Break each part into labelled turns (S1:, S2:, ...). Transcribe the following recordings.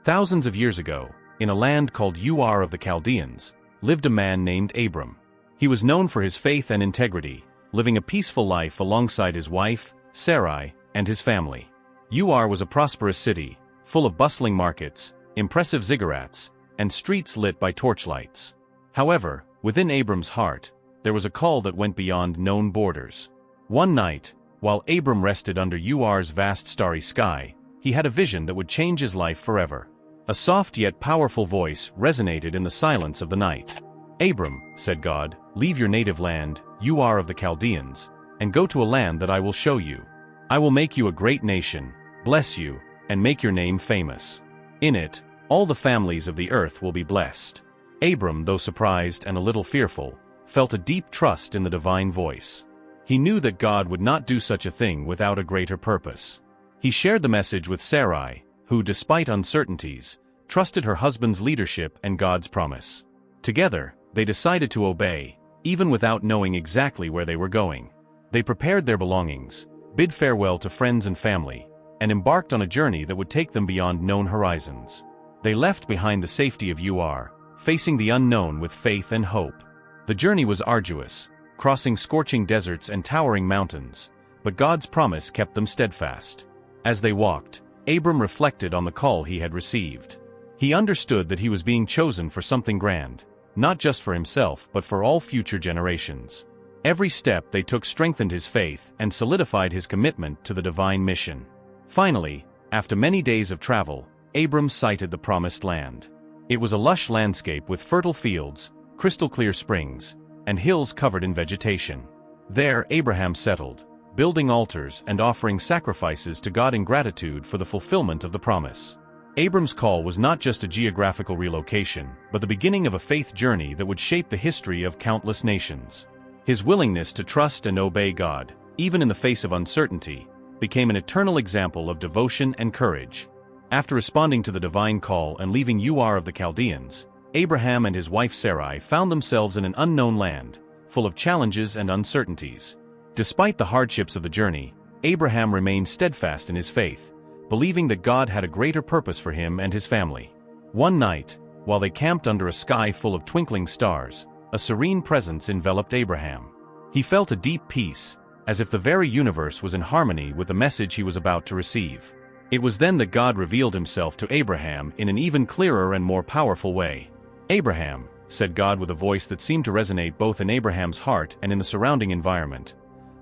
S1: Thousands of years ago, in a land called Ur of the Chaldeans, lived a man named Abram. He was known for his faith and integrity, living a peaceful life alongside his wife, Sarai, and his family. Ur was a prosperous city, full of bustling markets, impressive ziggurats, and streets lit by torchlights. However, within Abram's heart, there was a call that went beyond known borders. One night, while Abram rested under Ur's vast starry sky, he had a vision that would change his life forever. A soft yet powerful voice resonated in the silence of the night. "Abram," said God, "leave your native land, Ur of the Chaldeans, and go to a land that I will show you. I will make you a great nation, bless you, and make your name famous. In it, all the families of the earth will be blessed." Abram, though surprised and a little fearful, felt a deep trust in the divine voice. He knew that God would not do such a thing without a greater purpose. He shared the message with Sarai, who, despite uncertainties, trusted her husband's leadership and God's promise. Together, they decided to obey, even without knowing exactly where they were going. They prepared their belongings, bid farewell to friends and family, and embarked on a journey that would take them beyond known horizons. They left behind the safety of Ur, facing the unknown with faith and hope. The journey was arduous, crossing scorching deserts and towering mountains, but God's promise kept them steadfast. As they walked, Abram reflected on the call he had received. He understood that he was being chosen for something grand, not just for himself but for all future generations. Every step they took strengthened his faith and solidified his commitment to the divine mission. Finally, after many days of travel, Abram sighted the promised land. It was a lush landscape with fertile fields, crystal-clear springs, and hills covered in vegetation. There Abraham settled, building altars and offering sacrifices to God in gratitude for the fulfillment of the promise. Abram's call was not just a geographical relocation, but the beginning of a faith journey that would shape the history of countless nations. His willingness to trust and obey God, even in the face of uncertainty, became an eternal example of devotion and courage. After responding to the divine call and leaving Ur of the Chaldeans, Abraham and his wife Sarai found themselves in an unknown land, full of challenges and uncertainties. Despite the hardships of the journey, Abraham remained steadfast in his faith, believing that God had a greater purpose for him and his family. One night, while they camped under a sky full of twinkling stars, a serene presence enveloped Abraham. He felt a deep peace, as if the very universe was in harmony with the message he was about to receive. It was then that God revealed himself to Abraham in an even clearer and more powerful way. "Abraham," said God with a voice that seemed to resonate both in Abraham's heart and in the surrounding environment.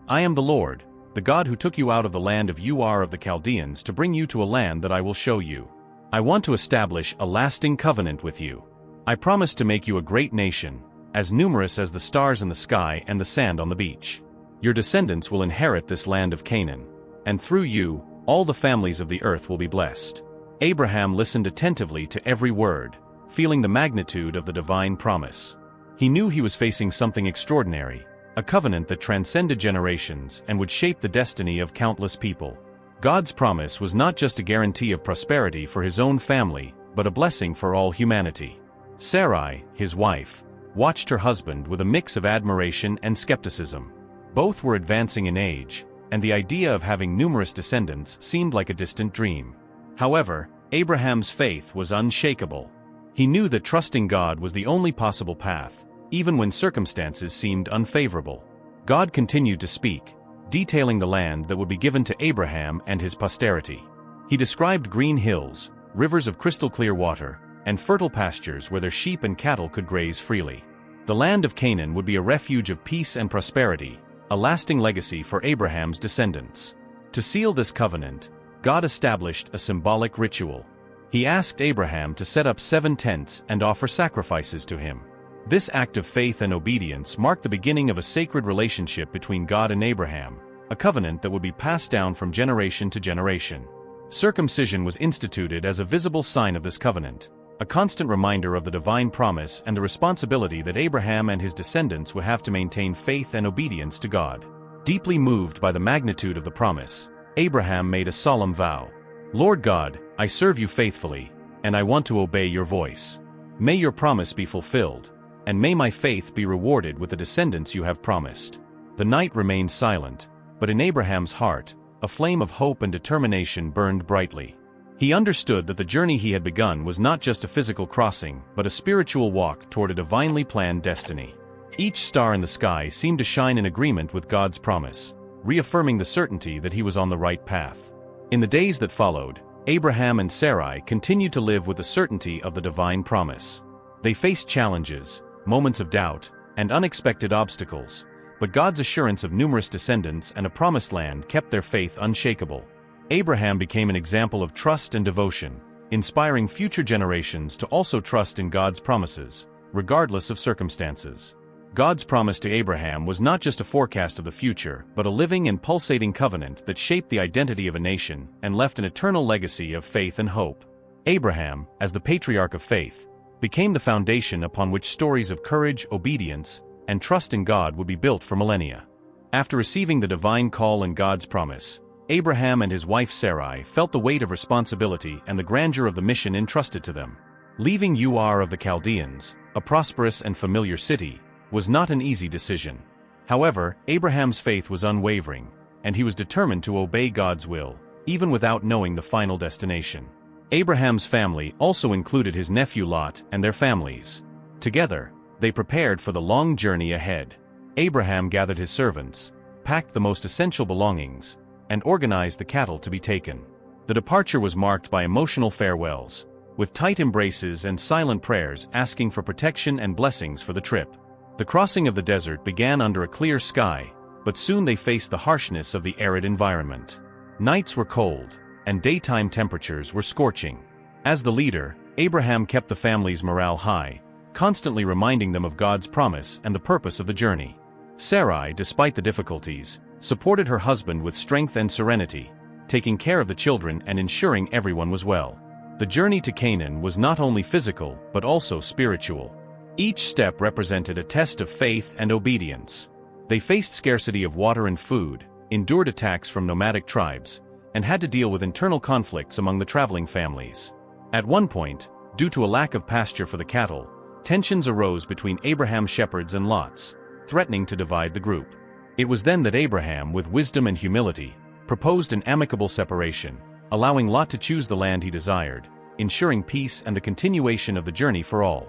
S1: "I am the Lord, the God who took you out of the land of Ur of the Chaldeans to bring you to a land that I will show you. I want to establish a lasting covenant with you. I promise to make you a great nation, as numerous as the stars in the sky and the sand on the beach. Your descendants will inherit this land of Canaan, and through you, all the families of the earth will be blessed." Abraham listened attentively to every word, feeling the magnitude of the divine promise. He knew he was facing something extraordinary, a covenant that transcended generations and would shape the destiny of countless people. God's promise was not just a guarantee of prosperity for his own family, but a blessing for all humanity. Sarai, his wife, watched her husband with a mix of admiration and skepticism. Both were advancing in age, and the idea of having numerous descendants seemed like a distant dream. However, Abraham's faith was unshakable. He knew that trusting God was the only possible path, even when circumstances seemed unfavorable. God continued to speak, detailing the land that would be given to Abraham and his posterity. He described green hills, rivers of crystal-clear water, and fertile pastures where their sheep and cattle could graze freely. The land of Canaan would be a refuge of peace and prosperity, a lasting legacy for Abraham's descendants. To seal this covenant, God established a symbolic ritual. He asked Abraham to set up 7 tents and offer sacrifices to him. This act of faith and obedience marked the beginning of a sacred relationship between God and Abraham, a covenant that would be passed down from generation to generation. Circumcision was instituted as a visible sign of this covenant, a constant reminder of the divine promise and the responsibility that Abraham and his descendants would have to maintain faith and obedience to God. Deeply moved by the magnitude of the promise, Abraham made a solemn vow. "Lord God, I serve you faithfully, and I want to obey your voice. May your promise be fulfilled, and may my faith be rewarded with the descendants you have promised." The night remained silent, but in Abraham's heart, a flame of hope and determination burned brightly. He understood that the journey he had begun was not just a physical crossing, but a spiritual walk toward a divinely planned destiny. Each star in the sky seemed to shine in agreement with God's promise, reaffirming the certainty that he was on the right path. In the days that followed, Abraham and Sarai continued to live with the certainty of the divine promise. They faced challenges, moments of doubt, and unexpected obstacles, but God's assurance of numerous descendants and a promised land kept their faith unshakable. Abraham became an example of trust and devotion, inspiring future generations to also trust in God's promises, regardless of circumstances. God's promise to Abraham was not just a forecast of the future, but a living and pulsating covenant that shaped the identity of a nation and left an eternal legacy of faith and hope. Abraham, as the patriarch of faith, became the foundation upon which stories of courage, obedience, and trust in God would be built for millennia. After receiving the divine call and God's promise, Abraham and his wife Sarai felt the weight of responsibility and the grandeur of the mission entrusted to them. Leaving Ur of the Chaldeans, a prosperous and familiar city, was not an easy decision. However, Abraham's faith was unwavering, and he was determined to obey God's will, even without knowing the final destination. Abraham's family also included his nephew Lot and their families. Together, they prepared for the long journey ahead. Abraham gathered his servants, packed the most essential belongings, and organized the cattle to be taken. The departure was marked by emotional farewells, with tight embraces and silent prayers asking for protection and blessings for the trip. The crossing of the desert began under a clear sky, but soon they faced the harshness of the arid environment. Nights were cold, and daytime temperatures were scorching. As the leader, Abraham kept the family's morale high, constantly reminding them of God's promise and the purpose of the journey. Sarai, despite the difficulties, supported her husband with strength and serenity, taking care of the children and ensuring everyone was well. The journey to Canaan was not only physical but also spiritual. Each step represented a test of faith and obedience. They faced scarcity of water and food, endured attacks from nomadic tribes, and had to deal with internal conflicts among the traveling families. At one point, due to a lack of pasture for the cattle, tensions arose between Abraham's shepherds and Lot's, threatening to divide the group. It was then that Abraham, with wisdom and humility, proposed an amicable separation, allowing Lot to choose the land he desired, ensuring peace and the continuation of the journey for all.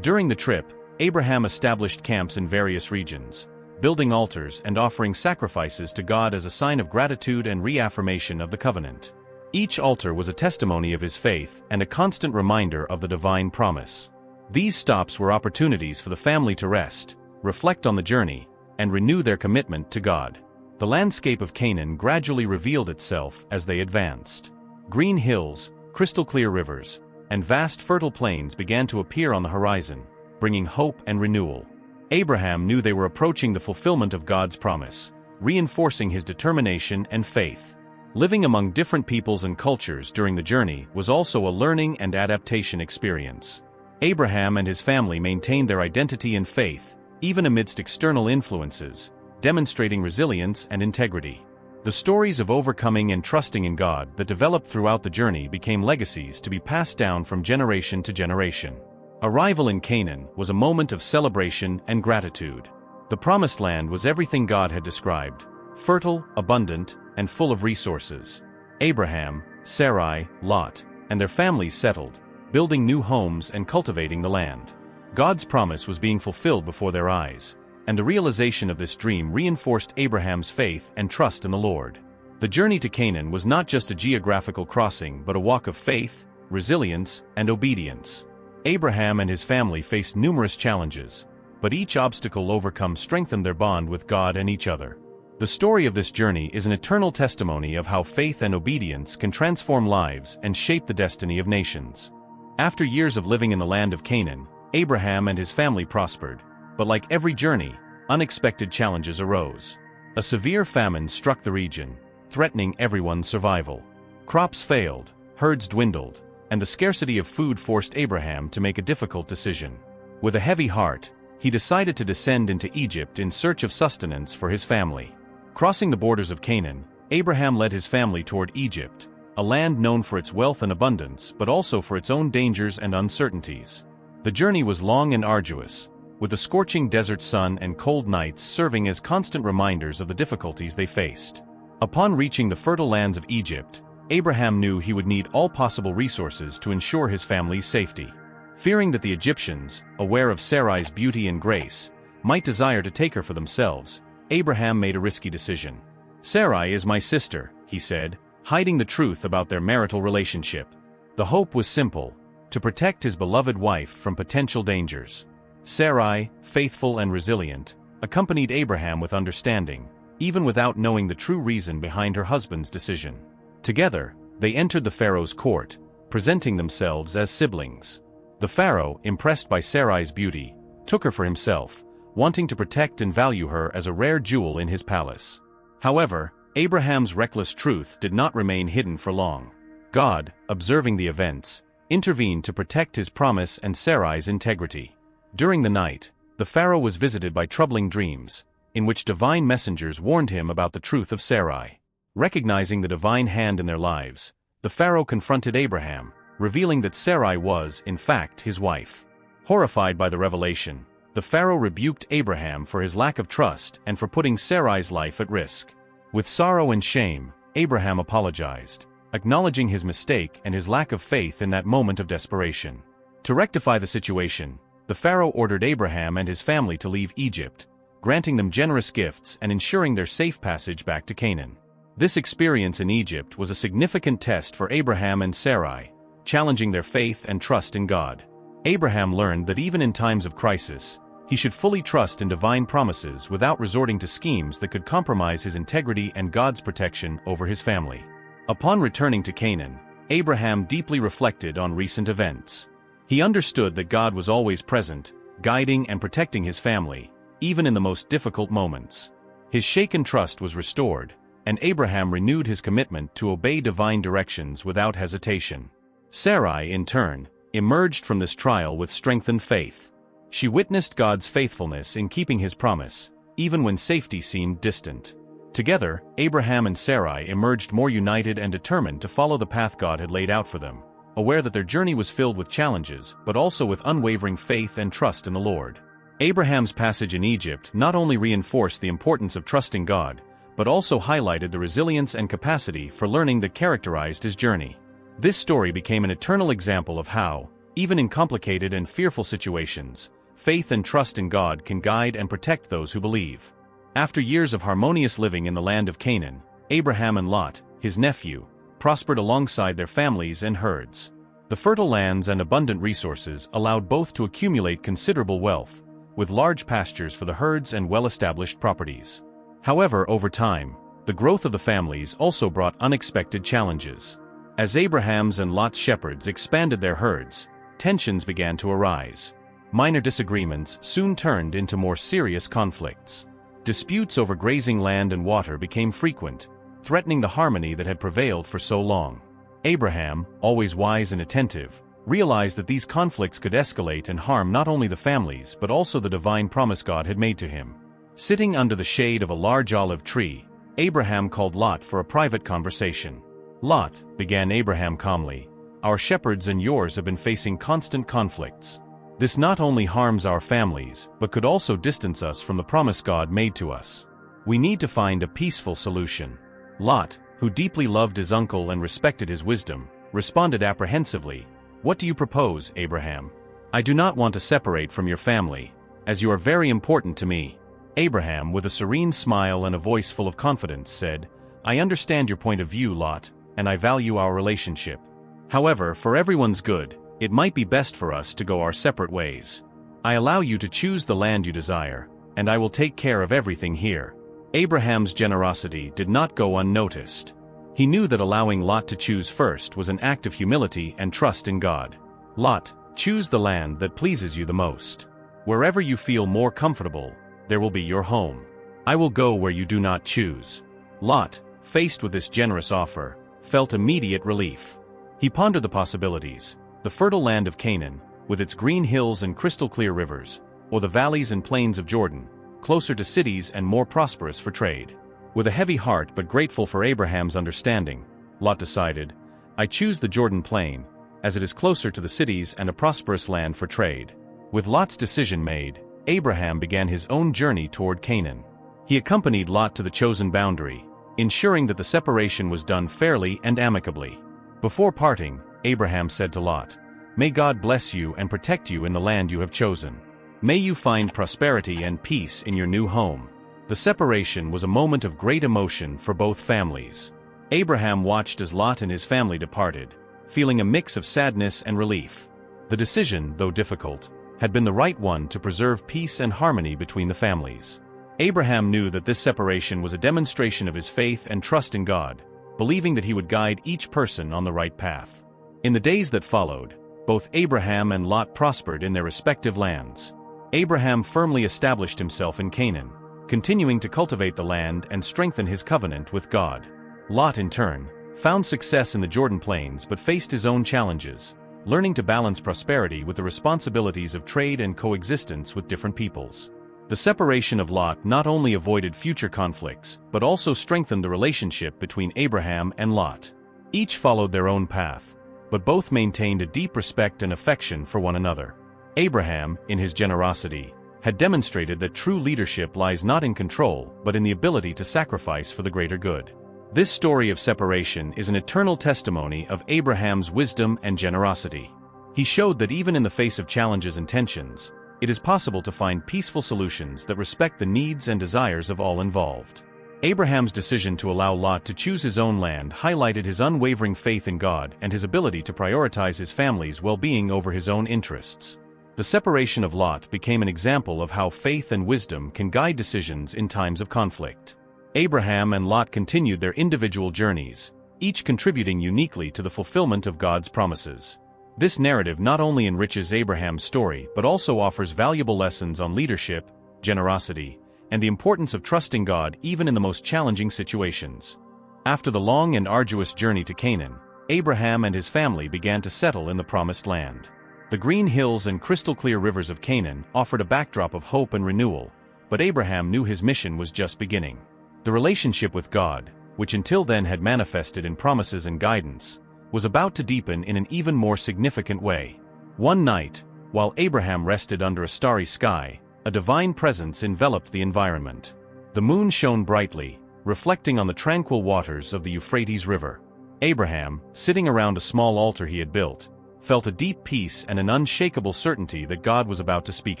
S1: During the trip, Abraham established camps in various regions, building altars and offering sacrifices to God as a sign of gratitude and reaffirmation of the covenant. Each altar was a testimony of his faith and a constant reminder of the divine promise. These stops were opportunities for the family to rest, reflect on the journey, and renew their commitment to God. The landscape of Canaan gradually revealed itself as they advanced. Green hills, crystal-clear rivers, and vast fertile plains began to appear on the horizon, bringing hope and renewal. Abraham knew they were approaching the fulfillment of God's promise, reinforcing his determination and faith. Living among different peoples and cultures during the journey was also a learning and adaptation experience. Abraham and his family maintained their identity and faith, even amidst external influences, demonstrating resilience and integrity. The stories of overcoming and trusting in God that developed throughout the journey became legacies to be passed down from generation to generation. Arrival in Canaan was a moment of celebration and gratitude. The Promised Land was everything God had described: fertile, abundant, and full of resources. Abraham, Sarai, Lot, and their families settled, building new homes and cultivating the land. God's promise was being fulfilled before their eyes, and the realization of this dream reinforced Abraham's faith and trust in the Lord. The journey to Canaan was not just a geographical crossing but a walk of faith, resilience, and obedience. Abraham and his family faced numerous challenges, but each obstacle overcome strengthened their bond with God and each other. The story of this journey is an eternal testimony of how faith and obedience can transform lives and shape the destiny of nations. After years of living in the land of Canaan, Abraham and his family prospered, but like every journey, unexpected challenges arose. A severe famine struck the region, threatening everyone's survival. Crops failed, herds dwindled, and the scarcity of food forced Abraham to make a difficult decision. With a heavy heart, he decided to descend into Egypt in search of sustenance for his family. Crossing the borders of Canaan, Abraham led his family toward Egypt, a land known for its wealth and abundance but also for its own dangers and uncertainties. The journey was long and arduous, with the scorching desert sun and cold nights serving as constant reminders of the difficulties they faced. Upon reaching the fertile lands of Egypt, Abraham knew he would need all possible resources to ensure his family's safety. Fearing that the Egyptians, aware of Sarai's beauty and grace, might desire to take her for themselves, Abraham made a risky decision. "Sarai is my sister," he said, hiding the truth about their marital relationship. The hope was simple: to protect his beloved wife from potential dangers. Sarai, faithful and resilient, accompanied Abraham with understanding, even without knowing the true reason behind her husband's decision. Together, they entered the Pharaoh's court, presenting themselves as siblings. The Pharaoh, impressed by Sarai's beauty, took her for himself, wanting to protect and value her as a rare jewel in his palace. However, Abraham's reckless truth did not remain hidden for long. God, observing the events, intervened to protect his promise and Sarai's integrity. During the night, the Pharaoh was visited by troubling dreams, in which divine messengers warned him about the truth of Sarai. Recognizing the divine hand in their lives, the Pharaoh confronted Abraham, revealing that Sarai was, in fact, his wife. Horrified by the revelation, the Pharaoh rebuked Abraham for his lack of trust and for putting Sarai's life at risk. With sorrow and shame, Abraham apologized, acknowledging his mistake and his lack of faith in that moment of desperation. To rectify the situation, the Pharaoh ordered Abraham and his family to leave Egypt, granting them generous gifts and ensuring their safe passage back to Canaan. This experience in Egypt was a significant test for Abraham and Sarai, challenging their faith and trust in God. Abraham learned that even in times of crisis, he should fully trust in divine promises without resorting to schemes that could compromise his integrity and God's protection over his family. Upon returning to Canaan, Abraham deeply reflected on recent events. He understood that God was always present, guiding and protecting his family, even in the most difficult moments. His shaken trust was restored, and Abraham renewed his commitment to obey divine directions without hesitation. Sarai, in turn, emerged from this trial with strengthened faith. She witnessed God's faithfulness in keeping his promise, even when safety seemed distant. Together, Abraham and Sarai emerged more united and determined to follow the path God had laid out for them, aware that their journey was filled with challenges but also with unwavering faith and trust in the Lord. Abraham's passage in Egypt not only reinforced the importance of trusting God, but also highlighted the resilience and capacity for learning that characterized his journey. This story became an eternal example of how, even in complicated and fearful situations, faith and trust in God can guide and protect those who believe. After years of harmonious living in the land of Canaan, Abraham and Lot, his nephew, prospered alongside their families and herds. The fertile lands and abundant resources allowed both to accumulate considerable wealth, with large pastures for the herds and well-established properties. However, over time, the growth of the families also brought unexpected challenges. As Abraham's and Lot's shepherds expanded their herds, tensions began to arise. Minor disagreements soon turned into more serious conflicts. Disputes over grazing land and water became frequent, threatening the harmony that had prevailed for so long. Abraham, always wise and attentive, realized that these conflicts could escalate and harm not only the families but also the divine promise God had made to him. Sitting under the shade of a large olive tree, Abraham called Lot for a private conversation. "Lot," began Abraham calmly, "our shepherds and yours have been facing constant conflicts. This not only harms our families, but could also distance us from the promise God made to us. We need to find a peaceful solution." Lot, who deeply loved his uncle and respected his wisdom, responded apprehensively, "What do you propose, Abraham? I do not want to separate from your family, as you are very important to me." Abraham, with a serene smile and a voice full of confidence, said, "I understand your point of view, Lot, and I value our relationship. However, for everyone's good, it might be best for us to go our separate ways. I allow you to choose the land you desire, and I will take care of everything here." Abraham's generosity did not go unnoticed. He knew that allowing Lot to choose first was an act of humility and trust in God. "Lot, choose the land that pleases you the most. Wherever you feel more comfortable, there will be your home. I will go where you do not choose." Lot, faced with this generous offer, felt immediate relief. He pondered the possibilities: the fertile land of Canaan, with its green hills and crystal-clear rivers, or the valleys and plains of Jordan, closer to cities and more prosperous for trade. With a heavy heart but grateful for Abraham's understanding, Lot decided, "I choose the Jordan plain, as it is closer to the cities and a prosperous land for trade." With Lot's decision made, Abraham began his own journey toward Canaan. He accompanied Lot to the chosen boundary, ensuring that the separation was done fairly and amicably. Before parting, Abraham said to Lot, "May God bless you and protect you in the land you have chosen. May you find prosperity and peace in your new home." The separation was a moment of great emotion for both families. Abraham watched as Lot and his family departed, feeling a mix of sadness and relief. The decision, though difficult, had been the right one to preserve peace and harmony between the families. Abraham knew that this separation was a demonstration of his faith and trust in God, believing that he would guide each person on the right path. In the days that followed, both Abraham and Lot prospered in their respective lands. Abraham firmly established himself in Canaan, continuing to cultivate the land and strengthen his covenant with God. Lot, in turn, found success in the Jordan Plains but faced his own challenges, learning to balance prosperity with the responsibilities of trade and coexistence with different peoples. The separation of Lot not only avoided future conflicts, but also strengthened the relationship between Abraham and Lot. Each followed their own path, but both maintained a deep respect and affection for one another. Abraham, in his generosity, had demonstrated that true leadership lies not in control, but in the ability to sacrifice for the greater good. This story of separation is an eternal testimony of Abraham's wisdom and generosity. He showed that even in the face of challenges and tensions, it is possible to find peaceful solutions that respect the needs and desires of all involved. Abraham's decision to allow Lot to choose his own land highlighted his unwavering faith in God and his ability to prioritize his family's well-being over his own interests. The separation of Lot became an example of how faith and wisdom can guide decisions in times of conflict. Abraham and Lot continued their individual journeys, each contributing uniquely to the fulfillment of God's promises. This narrative not only enriches Abraham's story but also offers valuable lessons on leadership, generosity, and the importance of trusting God even in the most challenging situations. After the long and arduous journey to Canaan, Abraham and his family began to settle in the Promised Land. The green hills and crystal-clear rivers of Canaan offered a backdrop of hope and renewal, but Abraham knew his mission was just beginning. The relationship with God, which until then had manifested in promises and guidance, was about to deepen in an even more significant way. One night, while Abraham rested under a starry sky, a divine presence enveloped the environment. The moon shone brightly, reflecting on the tranquil waters of the Euphrates River. Abraham, sitting around a small altar he had built, felt a deep peace and an unshakable certainty that God was about to speak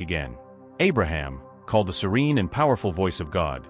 S1: again. "Abraham," called the serene and powerful voice of God,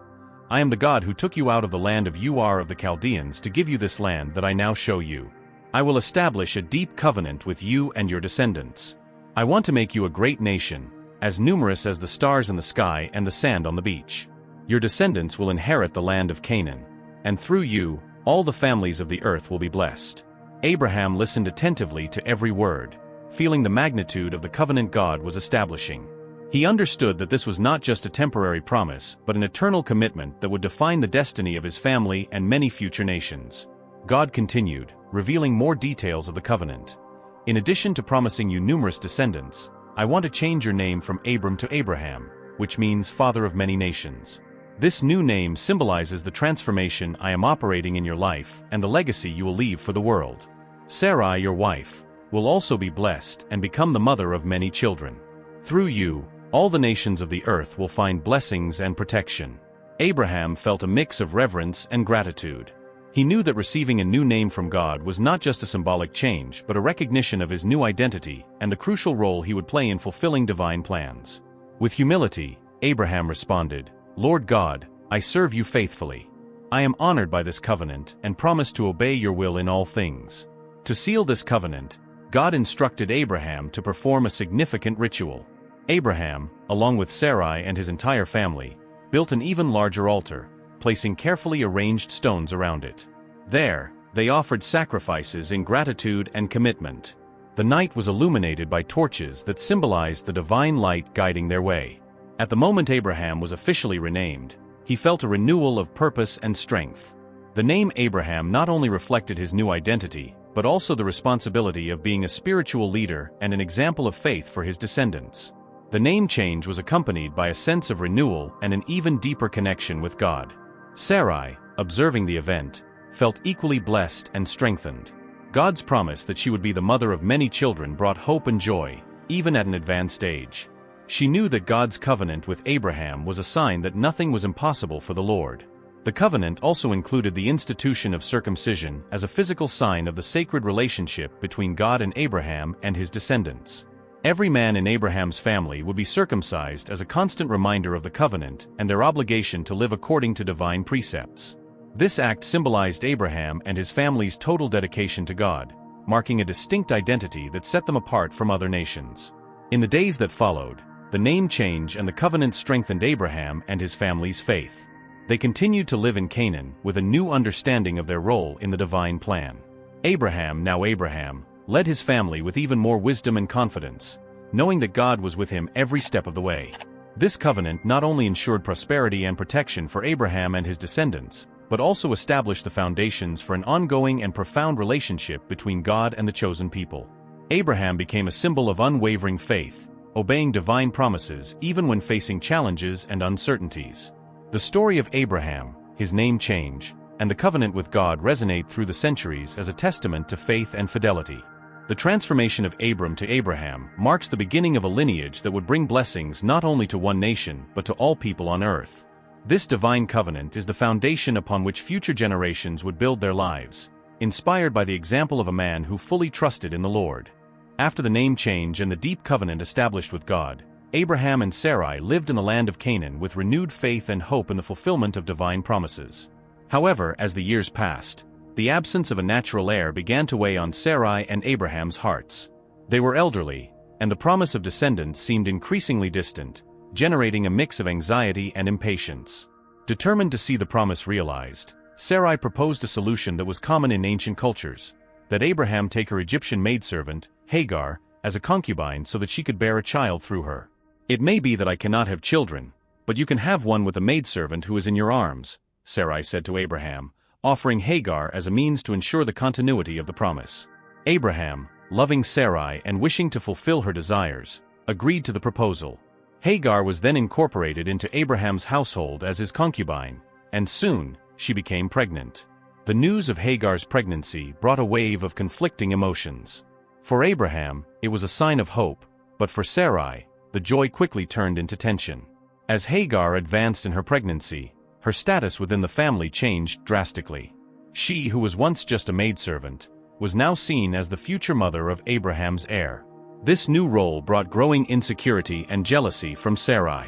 S1: "I am the God who took you out of the land of Ur of the Chaldeans to give you this land that I now show you. I will establish a deep covenant with you and your descendants. I want to make you a great nation, as numerous as the stars in the sky and the sand on the beach. Your descendants will inherit the land of Canaan, and through you, all the families of the earth will be blessed." Abraham listened attentively to every word, feeling the magnitude of the covenant God was establishing. He understood that this was not just a temporary promise, but an eternal commitment that would define the destiny of his family and many future nations. God continued, revealing more details of the covenant. "In addition to promising you numerous descendants, I want to change your name from Abram to Abraham, which means father of many nations. This new name symbolizes the transformation I am operating in your life and the legacy you will leave for the world. Sarai, your wife, will also be blessed and become the mother of many children. Through you, all the nations of the earth will find blessings and protection." Abraham felt a mix of reverence and gratitude. He knew that receiving a new name from God was not just a symbolic change but a recognition of his new identity and the crucial role he would play in fulfilling divine plans. With humility, Abraham responded, "Lord God, I serve you faithfully. I am honored by this covenant and promise to obey your will in all things." To seal this covenant, God instructed Abraham to perform a significant ritual. Abraham, along with Sarai and his entire family, built an even larger altar, placing carefully arranged stones around it. There, they offered sacrifices in gratitude and commitment. The night was illuminated by torches that symbolized the divine light guiding their way. At the moment Abraham was officially renamed, he felt a renewal of purpose and strength. The name Abraham not only reflected his new identity, but also the responsibility of being a spiritual leader and an example of faith for his descendants. The name change was accompanied by a sense of renewal and an even deeper connection with God. Sarai, observing the event, felt equally blessed and strengthened. God's promise that she would be the mother of many children brought hope and joy, even at an advanced age. She knew that God's covenant with Abraham was a sign that nothing was impossible for the Lord. The covenant also included the institution of circumcision as a physical sign of the sacred relationship between God and Abraham and his descendants. Every man in Abraham's family would be circumcised as a constant reminder of the covenant and their obligation to live according to divine precepts. This act symbolized Abraham and his family's total dedication to God, marking a distinct identity that set them apart from other nations. In the days that followed, the name change and the covenant strengthened Abraham and his family's faith. They continued to live in Canaan with a new understanding of their role in the divine plan. Abraham, now Abraham, led his family with even more wisdom and confidence, knowing that God was with him every step of the way. This covenant not only ensured prosperity and protection for Abraham and his descendants, but also established the foundations for an ongoing and profound relationship between God and the chosen people. Abraham became a symbol of unwavering faith, obeying divine promises even when facing challenges and uncertainties. The story of Abraham, his name change, and the covenant with God resonate through the centuries as a testament to faith and fidelity. The transformation of Abram to Abraham marks the beginning of a lineage that would bring blessings not only to one nation but to all people on earth. This divine covenant is the foundation upon which future generations would build their lives, inspired by the example of a man who fully trusted in the Lord. After the name change and the deep covenant established with God, Abraham and Sarai lived in the land of Canaan with renewed faith and hope in the fulfillment of divine promises. However, as the years passed, the absence of a natural heir began to weigh on Sarai and Abraham's hearts. They were elderly, and the promise of descendants seemed increasingly distant, generating a mix of anxiety and impatience. Determined to see the promise realized, Sarai proposed a solution that was common in ancient cultures, that Abraham take her Egyptian maidservant, Hagar, as a concubine so that she could bear a child through her. "It may be that I cannot have children, but you can have one with a maidservant who is in your arms," Sarai said to Abraham, offering Hagar as a means to ensure the continuity of the promise. Abraham, loving Sarai and wishing to fulfill her desires, agreed to the proposal. Hagar was then incorporated into Abraham's household as his concubine, and soon, she became pregnant. The news of Hagar's pregnancy brought a wave of conflicting emotions. For Abraham, it was a sign of hope, but for Sarai, the joy quickly turned into tension. As Hagar advanced in her pregnancy, her status within the family changed drastically. She, who was once just a maidservant, was now seen as the future mother of Abraham's heir. This new role brought growing insecurity and jealousy from Sarai.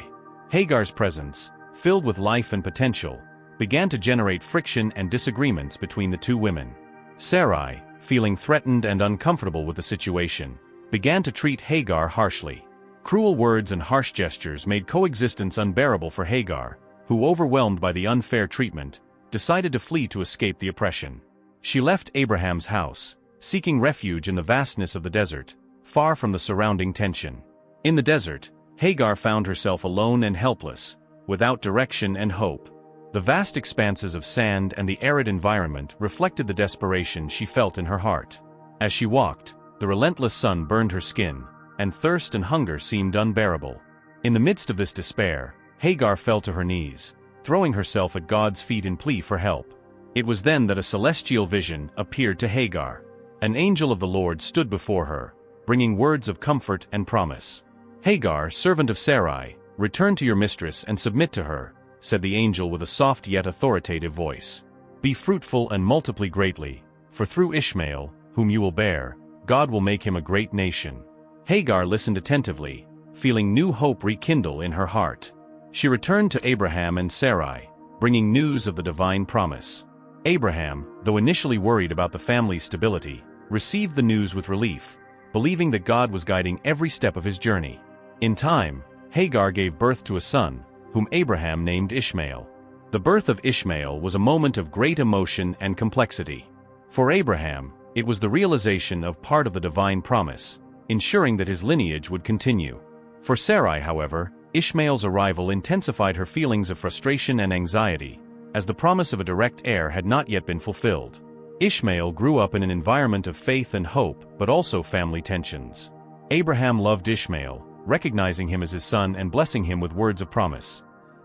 S1: Hagar's presence, filled with life and potential, began to generate friction and disagreements between the two women. Sarai, feeling threatened and uncomfortable with the situation, began to treat Hagar harshly. Cruel words and harsh gestures made coexistence unbearable for Hagar, who, overwhelmed by the unfair treatment, decided to flee to escape the oppression. She left Abraham's house, seeking refuge in the vastness of the desert, far from the surrounding tension. In the desert, Hagar found herself alone and helpless, without direction and hope. The vast expanses of sand and the arid environment reflected the desperation she felt in her heart. As she walked, the relentless sun burned her skin, and thirst and hunger seemed unbearable. In the midst of this despair, Hagar fell to her knees, throwing herself at God's feet in plea for help. It was then that a celestial vision appeared to Hagar. An angel of the Lord stood before her, bringing words of comfort and promise. "Hagar, servant of Sarai, return to your mistress and submit to her," said the angel with a soft yet authoritative voice. "Be fruitful and multiply greatly, for through Ishmael, whom you will bear, God will make him a great nation." Hagar listened attentively, feeling new hope rekindle in her heart. She returned to Abraham and Sarai, bringing news of the divine promise. Abraham, though initially worried about the family's stability, received the news with relief, believing that God was guiding every step of his journey. In time, Hagar gave birth to a son, whom Abraham named Ishmael. The birth of Ishmael was a moment of great emotion and complexity. For Abraham, it was the realization of part of the divine promise, ensuring that his lineage would continue. For Sarai, however, Ishmael's arrival intensified her feelings of frustration and anxiety, as the promise of a direct heir had not yet been fulfilled. Ishmael grew up in an environment of faith and hope, but also family tensions. Abraham loved Ishmael, recognizing him as his son and blessing him with words of promise.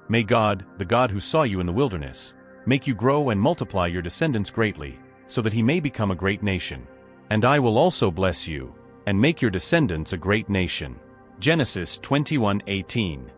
S1: "May God, the God who saw you in the wilderness, make you grow and multiply your descendants greatly, so that he may become a great nation. And I will also bless you, and make your descendants a great nation." Genesis 21:18.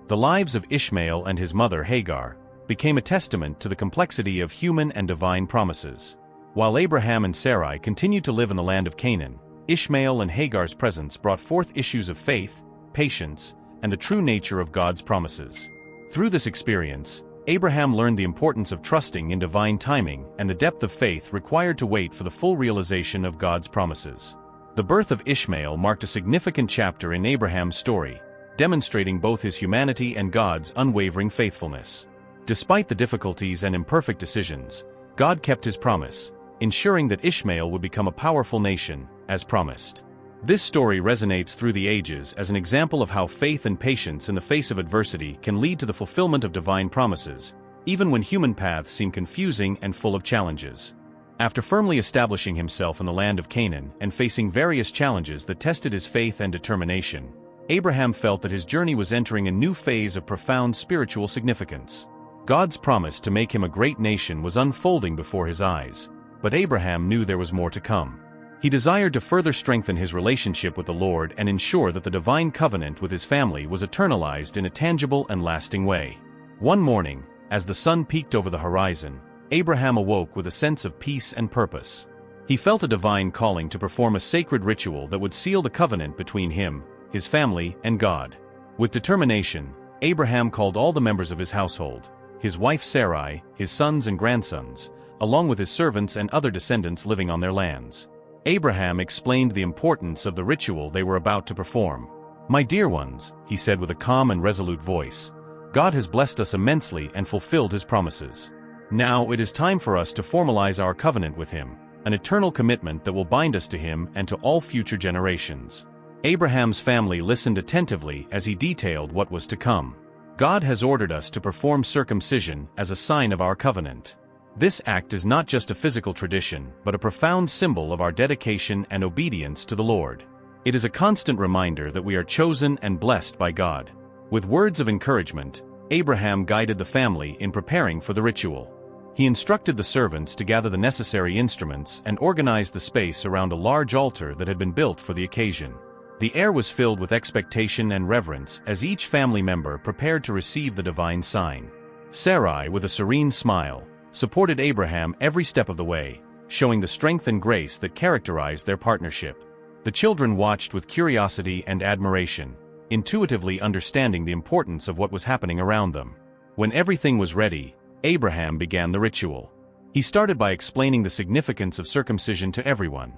S1: The lives of Ishmael and his mother Hagar, became a testament to the complexity of human and divine promises. While Abraham and Sarai continued to live in the land of Canaan, Ishmael and Hagar's presence brought forth issues of faith, patience, and the true nature of God's promises. Through this experience, Abraham learned the importance of trusting in divine timing and the depth of faith required to wait for the full realization of God's promises. The birth of Ishmael marked a significant chapter in Abraham's story, demonstrating both his humanity and God's unwavering faithfulness. Despite the difficulties and imperfect decisions, God kept his promise, ensuring that Ishmael would become a powerful nation, as promised. This story resonates through the ages as an example of how faith and patience in the face of adversity can lead to the fulfillment of divine promises, even when human paths seem confusing and full of challenges. After firmly establishing himself in the land of Canaan and facing various challenges that tested his faith and determination, Abraham felt that his journey was entering a new phase of profound spiritual significance. God's promise to make him a great nation was unfolding before his eyes, but Abraham knew there was more to come. He desired to further strengthen his relationship with the Lord and ensure that the divine covenant with his family was eternalized in a tangible and lasting way. One morning, as the sun peeked over the horizon, Abraham awoke with a sense of peace and purpose. He felt a divine calling to perform a sacred ritual that would seal the covenant between him, his family, and God. With determination, Abraham called all the members of his household, his wife Sarai, his sons and grandsons, along with his servants and other descendants living on their lands. Abraham explained the importance of the ritual they were about to perform. "My dear ones," he said with a calm and resolute voice, "God has blessed us immensely and fulfilled his promises. Now it is time for us to formalize our covenant with him, an eternal commitment that will bind us to him and to all future generations." Abraham's family listened attentively as he detailed what was to come. "God has ordered us to perform circumcision as a sign of our covenant. This act is not just a physical tradition, but a profound symbol of our dedication and obedience to the Lord. It is a constant reminder that we are chosen and blessed by God." With words of encouragement, Abraham guided the family in preparing for the ritual. He instructed the servants to gather the necessary instruments and organize the space around a large altar that had been built for the occasion. The air was filled with expectation and reverence as each family member prepared to receive the divine sign. Sarai, with a serene smile, supported Abraham every step of the way, showing the strength and grace that characterized their partnership. The children watched with curiosity and admiration, intuitively understanding the importance of what was happening around them. When everything was ready, Abraham began the ritual. He started by explaining the significance of circumcision to everyone.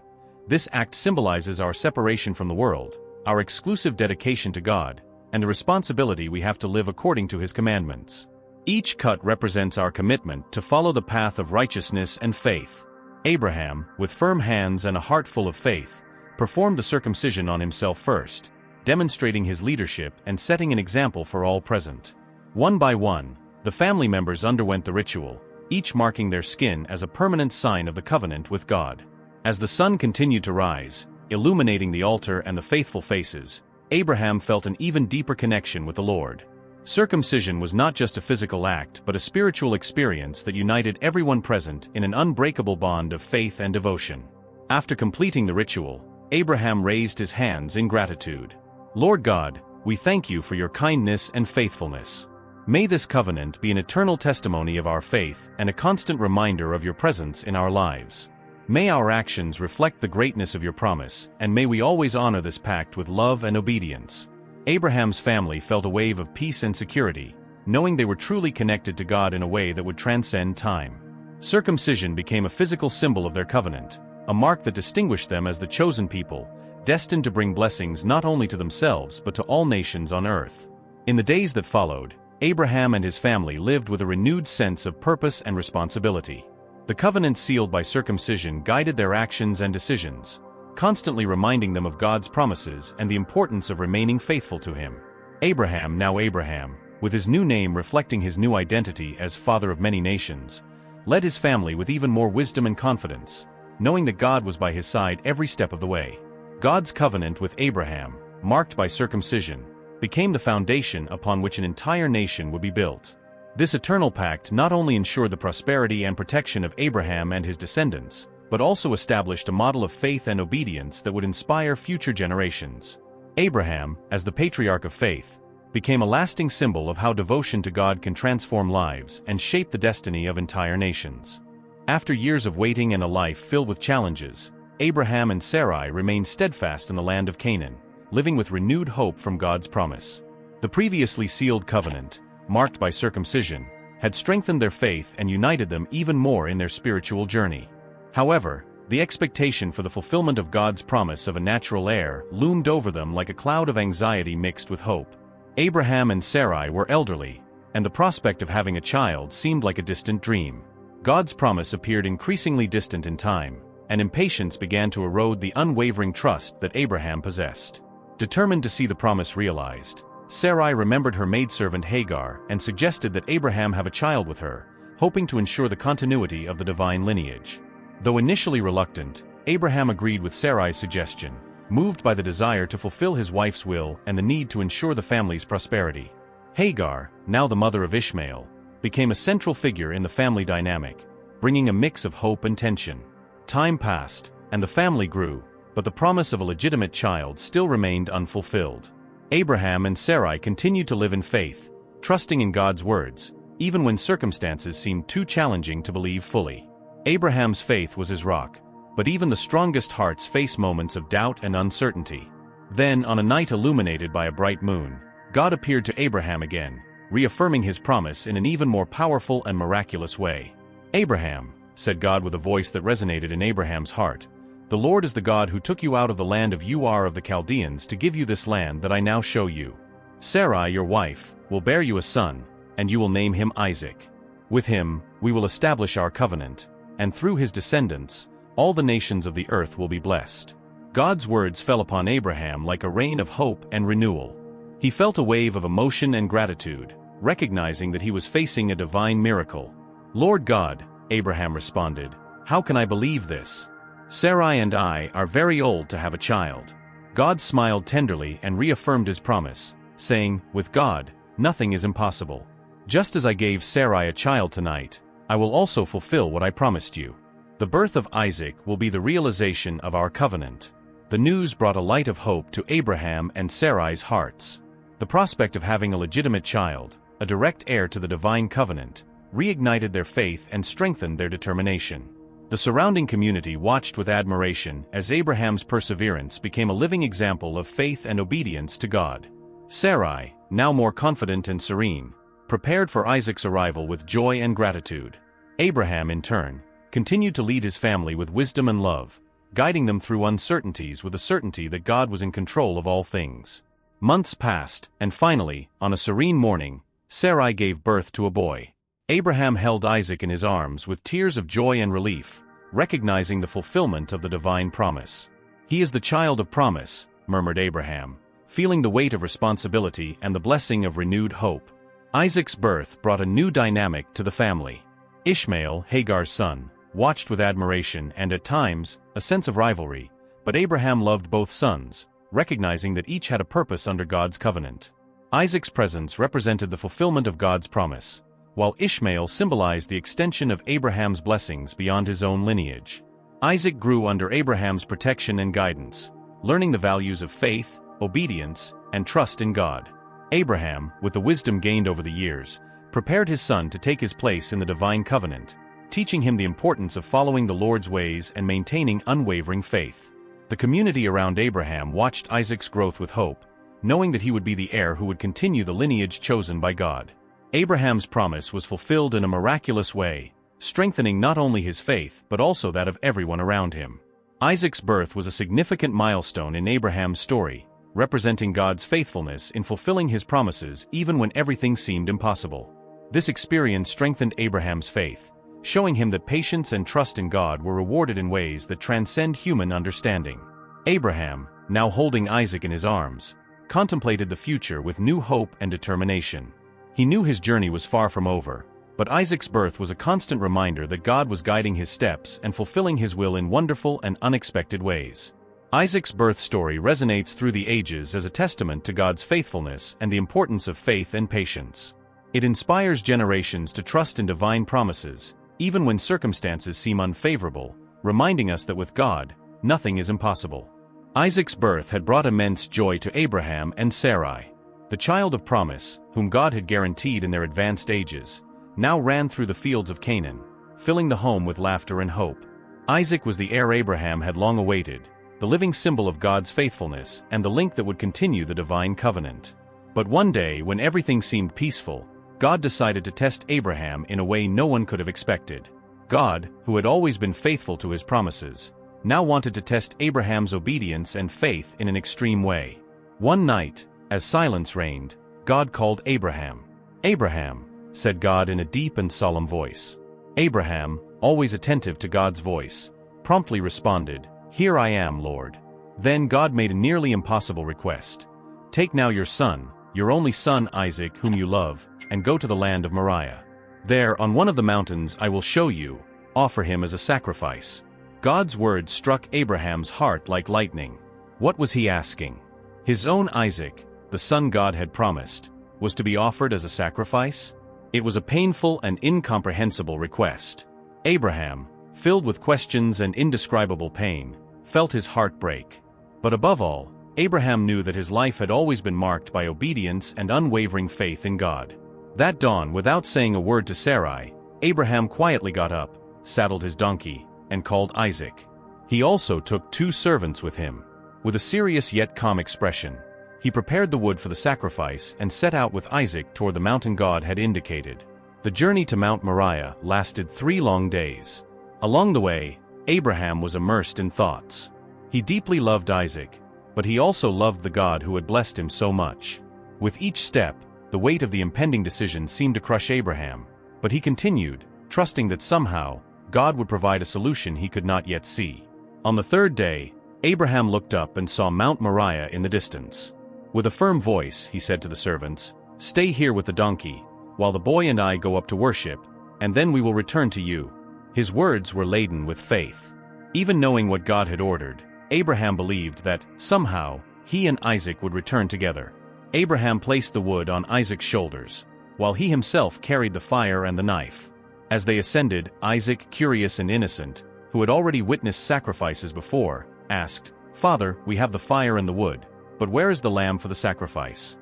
S1: This act symbolizes our separation from the world, our exclusive dedication to God, and the responsibility we have to live according to his commandments. Each cut represents our commitment to follow the path of righteousness and faith. Abraham, with firm hands and a heart full of faith, performed the circumcision on himself first, demonstrating his leadership and setting an example for all present. One by one, the family members underwent the ritual, each marking their skin as a permanent sign of the covenant with God. As the sun continued to rise, illuminating the altar and the faithful faces, Abraham felt an even deeper connection with the Lord. Circumcision was not just a physical act but a spiritual experience that united everyone present in an unbreakable bond of faith and devotion. After completing the ritual, Abraham raised his hands in gratitude. "Lord God, we thank you for your kindness and faithfulness. May this covenant be an eternal testimony of our faith and a constant reminder of your presence in our lives. May our actions reflect the greatness of your promise, and may we always honor this pact with love and obedience." Abraham's family felt a wave of peace and security, knowing they were truly connected to God in a way that would transcend time. Circumcision became a physical symbol of their covenant, a mark that distinguished them as the chosen people, destined to bring blessings not only to themselves but to all nations on earth. In the days that followed, Abraham and his family lived with a renewed sense of purpose and responsibility. The covenant sealed by circumcision guided their actions and decisions, constantly reminding them of God's promises and the importance of remaining faithful to him. Abraham, now Abraham, with his new name reflecting his new identity as father of many nations, led his family with even more wisdom and confidence, knowing that God was by his side every step of the way. God's covenant with Abraham, marked by circumcision, became the foundation upon which an entire nation would be built. This eternal pact not only ensured the prosperity and protection of Abraham and his descendants, but also established a model of faith and obedience that would inspire future generations. Abraham, as the patriarch of faith, became a lasting symbol of how devotion to God can transform lives and shape the destiny of entire nations. After years of waiting and a life filled with challenges, Abraham and Sarai remained steadfast in the land of Canaan, living with renewed hope from God's promise. The previously sealed covenant, marked by circumcision, had strengthened their faith and united them even more in their spiritual journey. However, the expectation for the fulfillment of God's promise of a natural heir loomed over them like a cloud of anxiety mixed with hope. Abraham and Sarai were elderly, and the prospect of having a child seemed like a distant dream. God's promise appeared increasingly distant in time, and impatience began to erode the unwavering trust that Abraham possessed. Determined to see the promise realized, Sarai remembered her maidservant Hagar and suggested that Abraham have a child with her, hoping to ensure the continuity of the divine lineage. Though initially reluctant, Abraham agreed with Sarai's suggestion, moved by the desire to fulfill his wife's will and the need to ensure the family's prosperity. Hagar, now the mother of Ishmael, became a central figure in the family dynamic, bringing a mix of hope and tension. Time passed, and the family grew, but the promise of a legitimate child still remained unfulfilled. Abraham and Sarai continued to live in faith, trusting in God's words, even when circumstances seemed too challenging to believe fully. Abraham's faith was his rock, but even the strongest hearts face moments of doubt and uncertainty. Then, on a night illuminated by a bright moon, God appeared to Abraham again, reaffirming his promise in an even more powerful and miraculous way. "Abraham," said God with a voice that resonated in Abraham's heart, "the Lord is the God who took you out of the land of Ur of the Chaldeans to give you this land that I now show you. Sarai, your wife, will bear you a son, and you will name him Isaac. With him, we will establish our covenant, and through his descendants, all the nations of the earth will be blessed." God's words fell upon Abraham like a rain of hope and renewal. He felt a wave of emotion and gratitude, recognizing that he was facing a divine miracle. "Lord God," Abraham responded, "how can I believe this? Sarai and I are very old to have a child." God smiled tenderly and reaffirmed his promise, saying, "With God, nothing is impossible. Just as I gave Sarai a child tonight, I will also fulfill what I promised you. The birth of Isaac will be the realization of our covenant." The news brought a light of hope to Abraham and Sarai's hearts. The prospect of having a legitimate child, a direct heir to the divine covenant, reignited their faith and strengthened their determination. The surrounding community watched with admiration as Abraham's perseverance became a living example of faith and obedience to God. Sarai, now more confident and serene, prepared for Isaac's arrival with joy and gratitude. Abraham, in turn, continued to lead his family with wisdom and love, guiding them through uncertainties with a certainty that God was in control of all things. Months passed, and finally, on a serene morning, Sarai gave birth to a boy. Abraham held Isaac in his arms with tears of joy and relief, recognizing the fulfillment of the divine promise. "He is the child of promise," murmured Abraham, feeling the weight of responsibility and the blessing of renewed hope. Isaac's birth brought a new dynamic to the family. Ishmael, Hagar's son, watched with admiration and at times, a sense of rivalry, but Abraham loved both sons, recognizing that each had a purpose under God's covenant. Isaac's presence represented the fulfillment of God's promise, while Ishmael symbolized the extension of Abraham's blessings beyond his own lineage. Isaac grew under Abraham's protection and guidance, learning the values of faith, obedience, and trust in God. Abraham, with the wisdom gained over the years, prepared his son to take his place in the divine covenant, teaching him the importance of following the Lord's ways and maintaining unwavering faith. The community around Abraham watched Isaac's growth with hope, knowing that he would be the heir who would continue the lineage chosen by God. Abraham's promise was fulfilled in a miraculous way, strengthening not only his faith but also that of everyone around him. Isaac's birth was a significant milestone in Abraham's story, representing God's faithfulness in fulfilling his promises even when everything seemed impossible. This experience strengthened Abraham's faith, showing him that patience and trust in God were rewarded in ways that transcend human understanding. Abraham, now holding Isaac in his arms, contemplated the future with new hope and determination. He knew his journey was far from over, but Isaac's birth was a constant reminder that God was guiding his steps and fulfilling his will in wonderful and unexpected ways. Isaac's birth story resonates through the ages as a testament to God's faithfulness and the importance of faith and patience. It inspires generations to trust in divine promises, even when circumstances seem unfavorable, reminding us that with God, nothing is impossible. Isaac's birth had brought immense joy to Abraham and Sarai. The child of promise, whom God had guaranteed in their advanced ages, now ran through the fields of Canaan, filling the home with laughter and hope. Isaac was the heir Abraham had long awaited, the living symbol of God's faithfulness and the link that would continue the divine covenant. But one day, when everything seemed peaceful, God decided to test Abraham in a way no one could have expected. God, who had always been faithful to his promises, now wanted to test Abraham's obedience and faith in an extreme way. One night, as silence reigned, God called Abraham. "Abraham," said God in a deep and solemn voice. Abraham, always attentive to God's voice, promptly responded, "Here I am, Lord." Then God made a nearly impossible request. "Take now your son, your only son Isaac whom you love, and go to the land of Moriah. There, on one of the mountains I will show you, offer him as a sacrifice." God's words struck Abraham's heart like lightning. What was he asking? His own Isaac, the son God had promised, was to be offered as a sacrifice? It was a painful and incomprehensible request. Abraham, filled with questions and indescribable pain, felt his heart break. But above all, Abraham knew that his life had always been marked by obedience and unwavering faith in God. That dawn, without saying a word to Sarai, Abraham quietly got up, saddled his donkey, and called Isaac. He also took 2 servants with him. With a serious yet calm expression, he prepared the wood for the sacrifice and set out with Isaac toward the mountain God had indicated. The journey to Mount Moriah lasted 3 long days. Along the way, Abraham was immersed in thoughts. He deeply loved Isaac, but he also loved the God who had blessed him so much. With each step, the weight of the impending decision seemed to crush Abraham, but he continued, trusting that somehow, God would provide a solution he could not yet see. On the 3rd day, Abraham looked up and saw Mount Moriah in the distance. With a firm voice, he said to the servants, "Stay here with the donkey, while the boy and I go up to worship, and then we will return to you." His words were laden with faith. Even knowing what God had ordered, Abraham believed that, somehow, he and Isaac would return together. Abraham placed the wood on Isaac's shoulders, while he himself carried the fire and the knife. As they ascended, Isaac, curious and innocent, who had already witnessed sacrifices before, asked, "Father, we have the fire and the wood, but where is the lamb for the sacrifice?"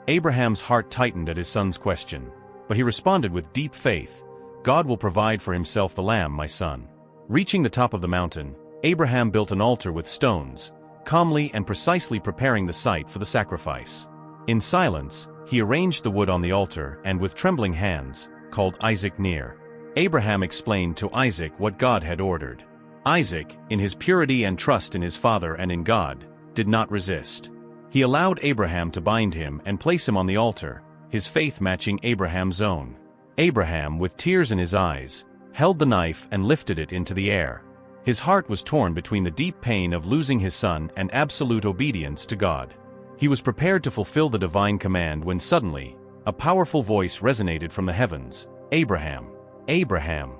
S1: Abraham's heart tightened at his son's question, but he responded with deep faith, "God will provide for himself the lamb, my son." Reaching the top of the mountain, Abraham built an altar with stones, calmly and precisely preparing the site for the sacrifice. In silence, he arranged the wood on the altar and with trembling hands, called Isaac near. Abraham explained to Isaac what God had ordered. Isaac, in his purity and trust in his father and in God, did not resist. He allowed Abraham to bind him and place him on the altar, his faith matching Abraham's own. Abraham, with tears in his eyes, held the knife and lifted it into the air. His heart was torn between the deep pain of losing his son and absolute obedience to God. He was prepared to fulfill the divine command when suddenly, a powerful voice resonated from the heavens, "Abraham! Abraham!"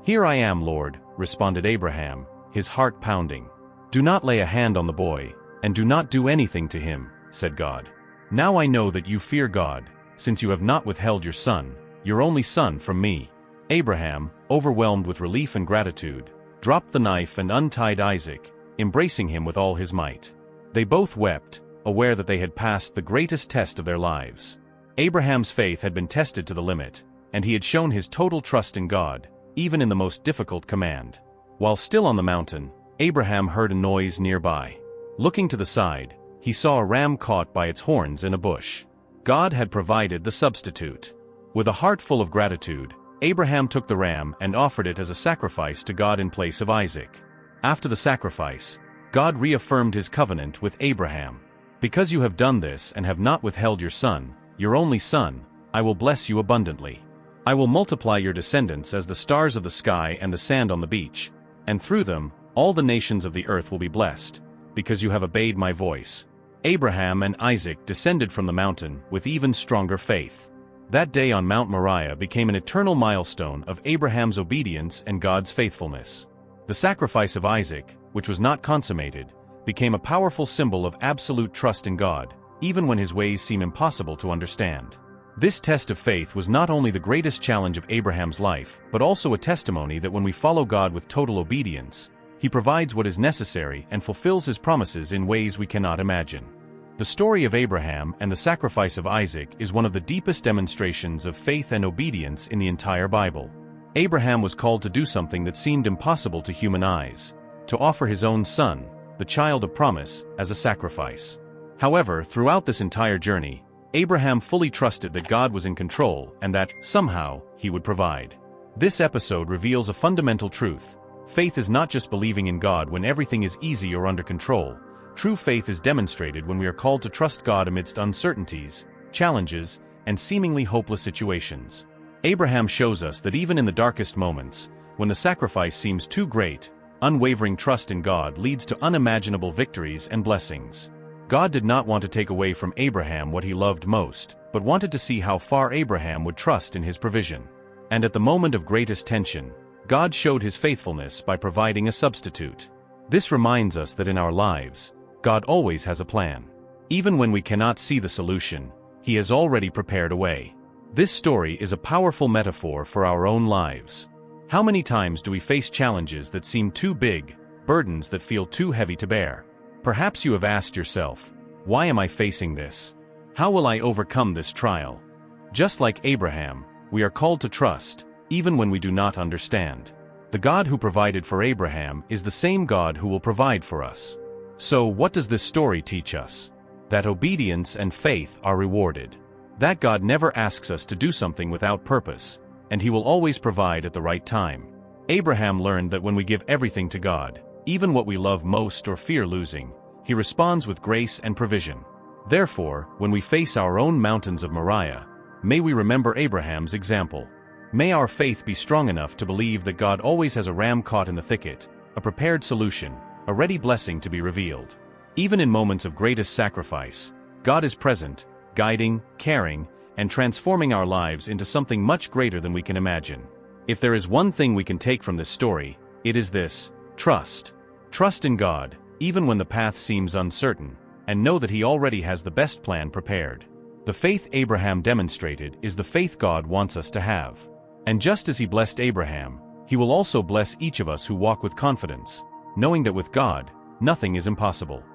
S1: "Here I am, Lord," responded Abraham, his heart pounding. "Do not lay a hand on the boy, and do not do anything to him," said God. "Now I know that you fear God, since you have not withheld your son, your only son, from me." Abraham, overwhelmed with relief and gratitude, dropped the knife and untied Isaac, embracing him with all his might. They both wept, aware that they had passed the greatest test of their lives. Abraham's faith had been tested to the limit, and he had shown his total trust in God, even in the most difficult command. While still on the mountain, Abraham heard a noise nearby. Looking to the side, he saw a ram caught by its horns in a bush. God had provided the substitute. With a heart full of gratitude, Abraham took the ram and offered it as a sacrifice to God in place of Isaac. After the sacrifice, God reaffirmed his covenant with Abraham. "Because you have done this and have not withheld your son, your only son, I will bless you abundantly. I will multiply your descendants as the stars of the sky and the sand on the beach, and through them, all the nations of the earth will be blessed, because you have obeyed my voice." Abraham and Isaac descended from the mountain with even stronger faith. That day on Mount Moriah became an eternal milestone of Abraham's obedience and God's faithfulness. The sacrifice of Isaac, which was not consummated, became a powerful symbol of absolute trust in God, even when his ways seem impossible to understand. This test of faith was not only the greatest challenge of Abraham's life, but also a testimony that when we follow God with total obedience, he provides what is necessary and fulfills his promises in ways we cannot imagine. The story of Abraham and the sacrifice of Isaac is one of the deepest demonstrations of faith and obedience in the entire Bible. Abraham was called to do something that seemed impossible to human eyes, to offer his own son, the child of promise, as a sacrifice. However, throughout this entire journey, Abraham fully trusted that God was in control and that, somehow, he would provide. This episode reveals a fundamental truth. Faith is not just believing in God when everything is easy or under control. True faith is demonstrated when we are called to trust God amidst uncertainties, challenges, and seemingly hopeless situations. Abraham shows us that even in the darkest moments, when the sacrifice seems too great, unwavering trust in God leads to unimaginable victories and blessings. God did not want to take away from Abraham what he loved most, but wanted to see how far Abraham would trust in his provision. And at the moment of greatest tension, God showed his faithfulness by providing a substitute. This reminds us that in our lives, God always has a plan. Even when we cannot see the solution, He has already prepared a way. This story is a powerful metaphor for our own lives. How many times do we face challenges that seem too big, burdens that feel too heavy to bear? Perhaps you have asked yourself, why am I facing this? How will I overcome this trial? Just like Abraham, we are called to trust, even when we do not understand. The God who provided for Abraham is the same God who will provide for us. So, what does this story teach us? That obedience and faith are rewarded. That God never asks us to do something without purpose, and He will always provide at the right time. Abraham learned that when we give everything to God, even what we love most or fear losing, He responds with grace and provision. Therefore, when we face our own mountains of Moriah, may we remember Abraham's example. May our faith be strong enough to believe that God always has a ram caught in the thicket, a prepared solution, a ready blessing to be revealed. Even in moments of greatest sacrifice, God is present, guiding, caring, and transforming our lives into something much greater than we can imagine. If there is one thing we can take from this story, it is this: trust. Trust in God, even when the path seems uncertain, and know that He already has the best plan prepared. The faith Abraham demonstrated is the faith God wants us to have. And just as He blessed Abraham, He will also bless each of us who walk with confidence, knowing that with God, nothing is impossible.